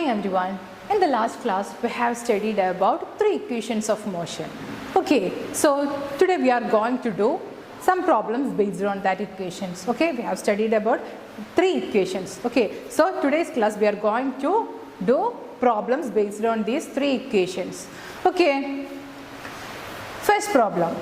morning everyone. In the last class we have studied about three equations of motion. Okay, so today we are going to do some problems based on that equations. Okay, we have studied about three equations. Okay, so today's class we are going to do problems based on these three equations. Okay, first problem.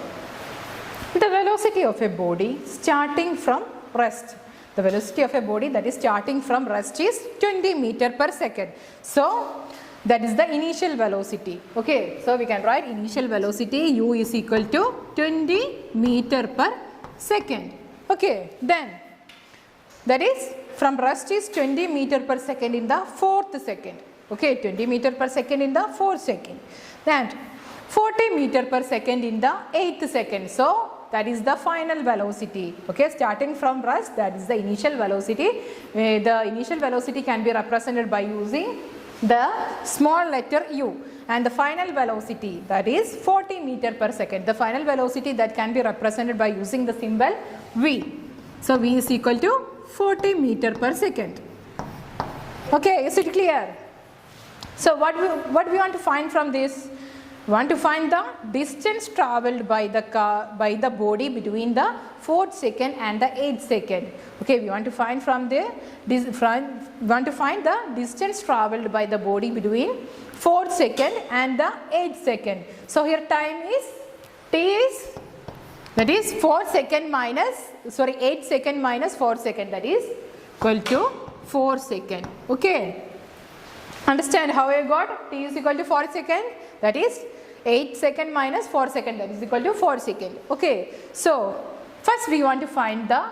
The velocity of a body starting from rest. The velocity of a body that is starting from rest is 20 meter per second. So that is the initial velocity. Okay, so we can write initial velocity u is equal to 20 meter per second. Okay, then that is from rest is 20 meter per second in the fourth second. Okay, 20 meter per second in the fourth second. Then 40 meter per second in the eighth second. So that is the final velocity. Okay, starting from rest, that is the initial velocity. The initial velocity can be represented by using the small letter u, and the final velocity, that is 40 meter per second. The final velocity that can be represented by using the symbol v. So v is equal to 40 meter per second. Okay, is it clear? So what we want to find from this? We want to find the distance travelled by the body between the 4th second and the 8th second. Okay, we want to find from the distance travelled by the body between 4th second and the 8th second. So here time is t is, that is 8 second minus 4 second, that is equal to 4 second. Okay, understand how I got t is equal to 4 second, that is 8 second minus 4 second, that is equal to 4 second. Okay, so first we want to find the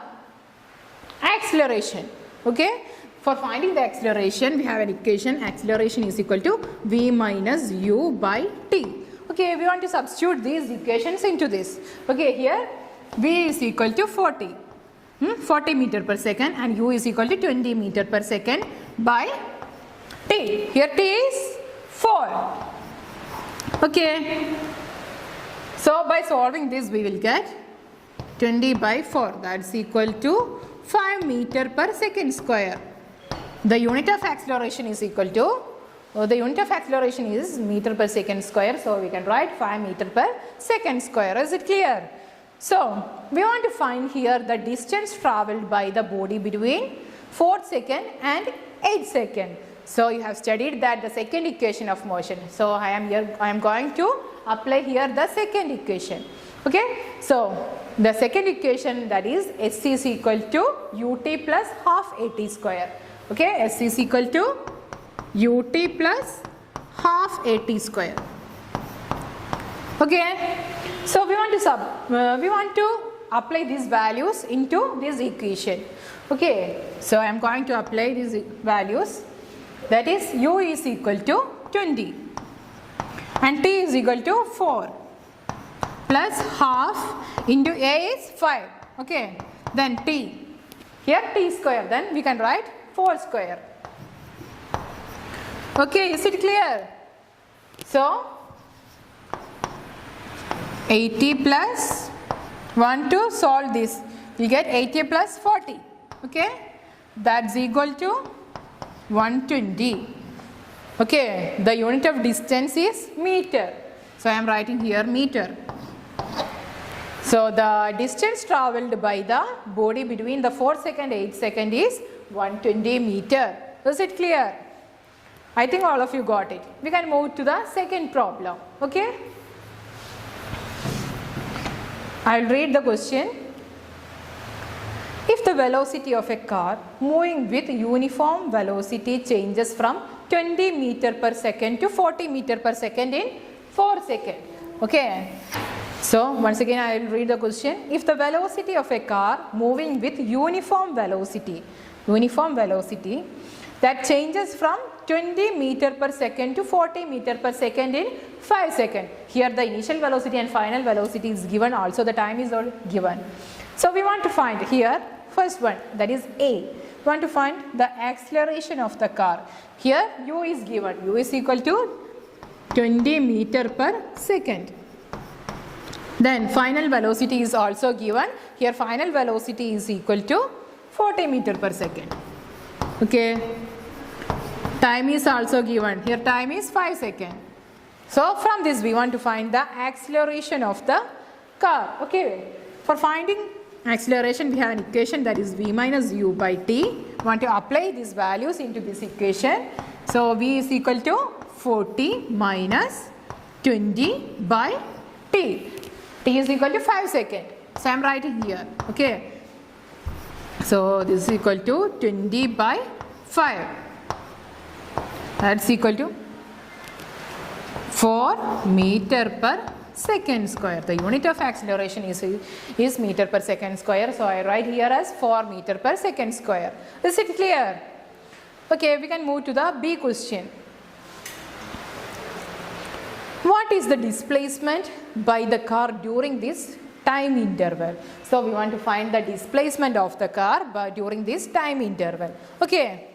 acceleration. Okay, for finding the acceleration we have an equation, acceleration is equal to v minus u by t. Okay, we want to substitute these equations into this. Okay, here v is equal to 40 meter per second and u is equal to 20 meter per second by t. Here t is 4. Okay, so by solving this we will get 20 by 4, that's equal to 5 meter per second square. The unit of acceleration is equal to, the unit of acceleration is meter per second square, so we can write 5 meter per second square. Is it clear? So we want to find here the distance travelled by the body between 4th second and 8th second. So you have studied that the second equation of motion. So I am going to apply here the second equation. Okay, so the second equation, that is s is equal to ut plus half at square. Okay, s is equal to ut plus half at square. Okay, so we want to apply these values into this equation. Okay, so I am going to apply these values. That is u is equal to 20 and t is equal to 4 plus half into a is 5. Okay, then t, here t square, then we can write 4 square. Okay, is it clear? So 80 plus 1 to solve this, we get 80 plus 40. Okay, that's equal to 120. Okay, the unit of distance is meter, so I am writing here meter. So the distance travelled by the body between the 4th second and 8th second is 120 meter. Is it clear? I think all of you got it. We can move to the second problem. Okay, I will read the question. If the velocity of a car moving with uniform velocity changes from 20 meter per second to 40 meter per second in 4 seconds. Okay, so once again I will read the question. If the velocity of a car moving with uniform velocity that changes from 20 meter per second to 40 meter per second in 5 seconds. Here the initial velocity and final velocity is given, also the time is given. So we want to find here first one, that is A. We want to find the acceleration of the car. Here u is given, u is equal to 20 meter per second. Then final velocity is also given. Here final velocity is equal to 40 meter per second. Okay. Time is also given. Here time is 5 seconds. So from this we want to find the acceleration of the car. Okay. For finding acceleration we have an equation that is v minus u by t. We want to apply these values into this equation. So v is equal to 40 minus 20 by t. T is equal to 5 seconds. So I am writing here. Okay. So this is equal to 20 by 5. That's equal to 4 meter per second square. The unit of acceleration is meter per second square. So I write here as 4 meter per second square. Is it clear? Okay, we can move to the B question. What is the displacement by the car during this time interval? So we want to find the displacement of the car during this time interval. Okay,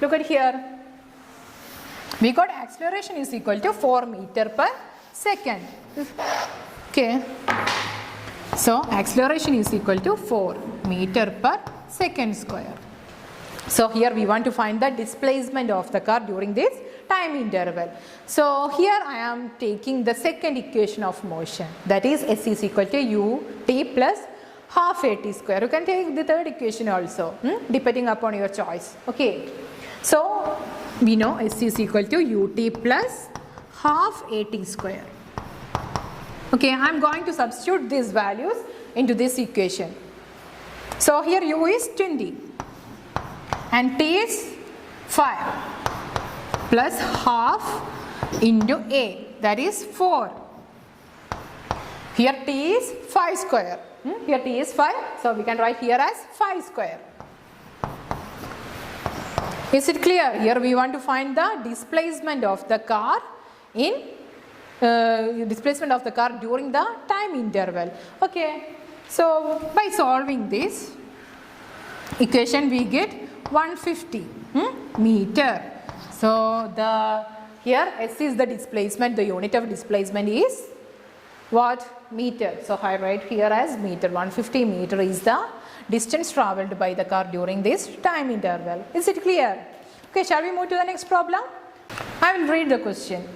look at here. We got acceleration is equal to 4 meter per second. Okay, so acceleration is equal to 4 meter per second square. So here we want to find the displacement of the car during this time interval. So here I am taking the second equation of motion, that is s is equal to u t plus half a t square. You can take the third equation also, depending upon your choice. Okay, so we know s is equal to u t plus half a t square. Okay, I am going to substitute these values into this equation. So here u is 20 and t is 5 plus half into a, that is 4. Here t is 5 square. Here t is 5, so we can write here as 5 square. Is it clear? Here we want to find the displacement of the car in displacement of the car during the time interval. Okay, so by solving this equation we get 150 meter. So the here s is the displacement, the unit of displacement is what? Meter. So I write here as meter. 150 meter is the distance travelled by the car during this time interval. Is it clear? Okay, shall we move to the next problem? I will read the question.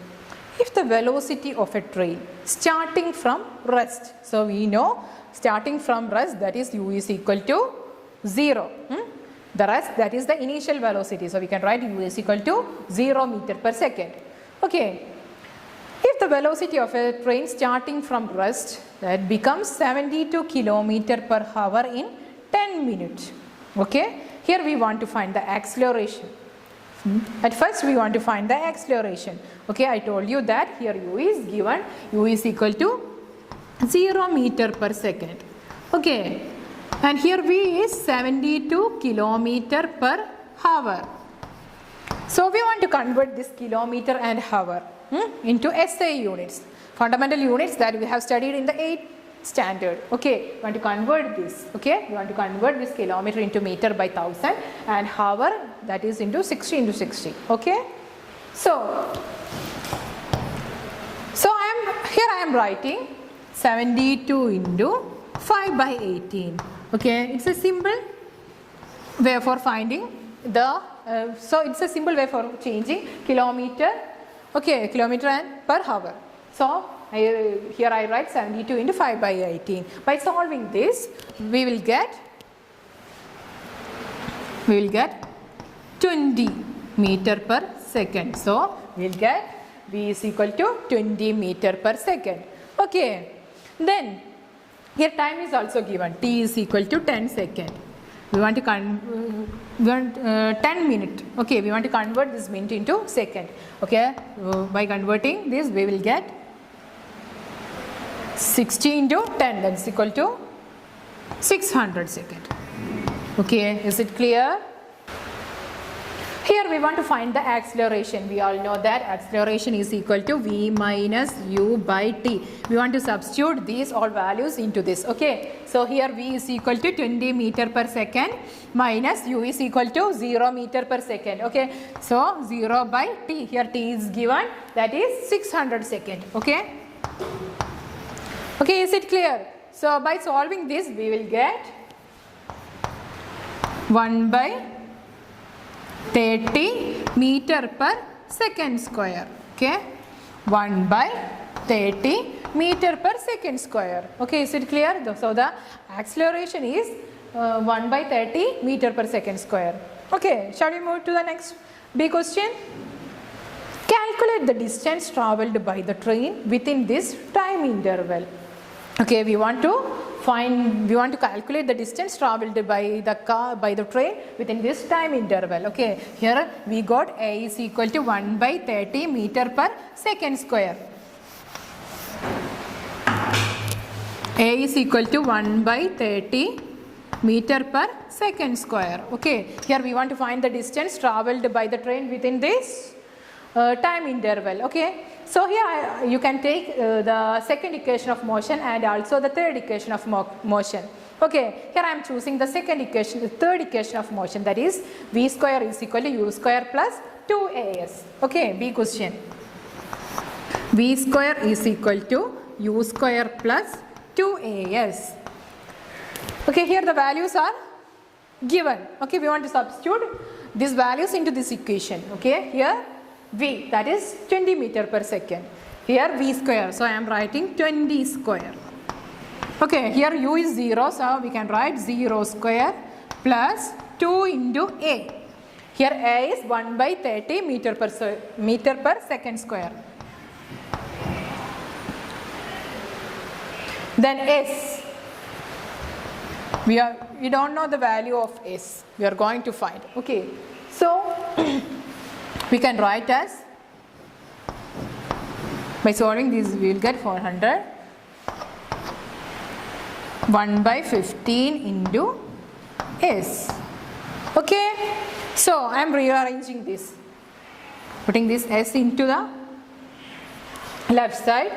If the velocity of a train starting from rest, so we know starting from rest, that is u is equal to 0. The rest, that is the initial velocity. So we can write u is equal to 0 meter per second. Okay. If the velocity of a train starting from rest, that becomes 72 kilometer per hour in 10 minutes. Okay. Here we want to find the acceleration. At first we want to find the acceleration. Okay, I told you that here u is given, u is equal to 0 meter per second. Okay, and here v is 72 kilometer per hour. So we want to convert this kilometer and hour into SI units, fundamental units that we have studied in the 8th standard. Okay, we want to convert this. Okay, we want to convert this kilometer into meter by 1000 and hour, that is into 60 into 60. Okay, so I am writing 72 into 5 by 18. Okay, it's a simple way for finding the so it's a simple way for changing kilometer. Okay, kilometer and per hour. So here I write 72 into 5 by 18. By solving this, we will get 20 meter per second. So we will get v is equal to 20 meter per second. Okay. Then here time is also given. T is equal to 10 seconds. We want to 10 minutes. Okay, we want to convert this minute into second. Okay, by converting this, we will get 60 into 10, that's equal to 600 seconds. Okay, is it clear? Here we want to find the acceleration. We all know that acceleration is equal to v minus u by t. We want to substitute these all values into this. Okay, so here v is equal to 20 meter per second minus u is equal to 0 meter per second. Okay, so 0 by t. Here t is given, that is 600 seconds. Okay. Okay, is it clear? So by solving this, we will get 1 by 30 meter per second square. Okay, 1 by 30 meter per second square. Okay, is it clear? So the acceleration is 1 by 30 meter per second square. Okay, shall we move to the next B question? Calculate the distance travelled by the train within this time interval. Okay, we want to calculate the distance travelled by the train within this time interval. Okay, here we got A is equal to 1 by 30 meter per second square. A is equal to 1 by 30 meter per second square. Okay, here we want to find the distance travelled by the train within this time interval. Okay, so here you can take the second equation of motion and also the third equation of motion. Okay, here I am choosing the second equation, the third equation of motion, that is v square is equal to u square plus 2as. Okay, B question. V square is equal to u square plus 2as. Okay, here the values are given. Okay, we want to substitute these values into this equation. Okay, here V, that is 20 meter per second. Here V square, so I am writing 20 square. Okay, here U is 0, so we can write 0 square plus 2 into A. Here A is 1 by 30 meter per second square. Then S, we don't know the value of S, we are going to find. Okay, so we can write as, by solving this we will get 400, 1 by 15 into S. Okay, so I am rearranging this, putting this S into the left side,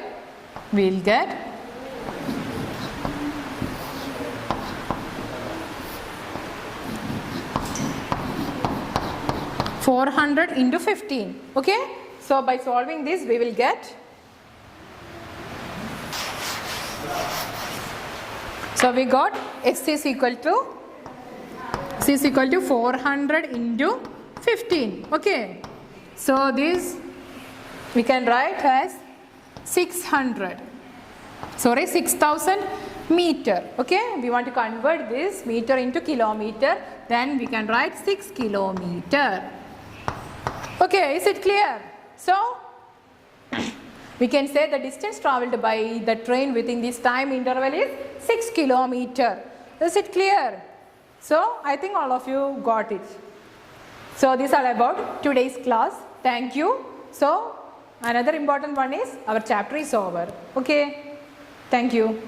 we will get 400 into 15. Okay, so by solving this we will get, so we got x is equal to 400 into 15. Okay, so this we can write as 6,000 meter. Okay, we want to convert this meter into kilometer, then we can write 6 kilometer. Okay, is it clear? So we can say the distance travelled by the train within this time interval is 6 kilometer. Is it clear? So I think all of you got it. So this is all about today's class. Thank you. So another important one is our chapter is over. Okay, thank you.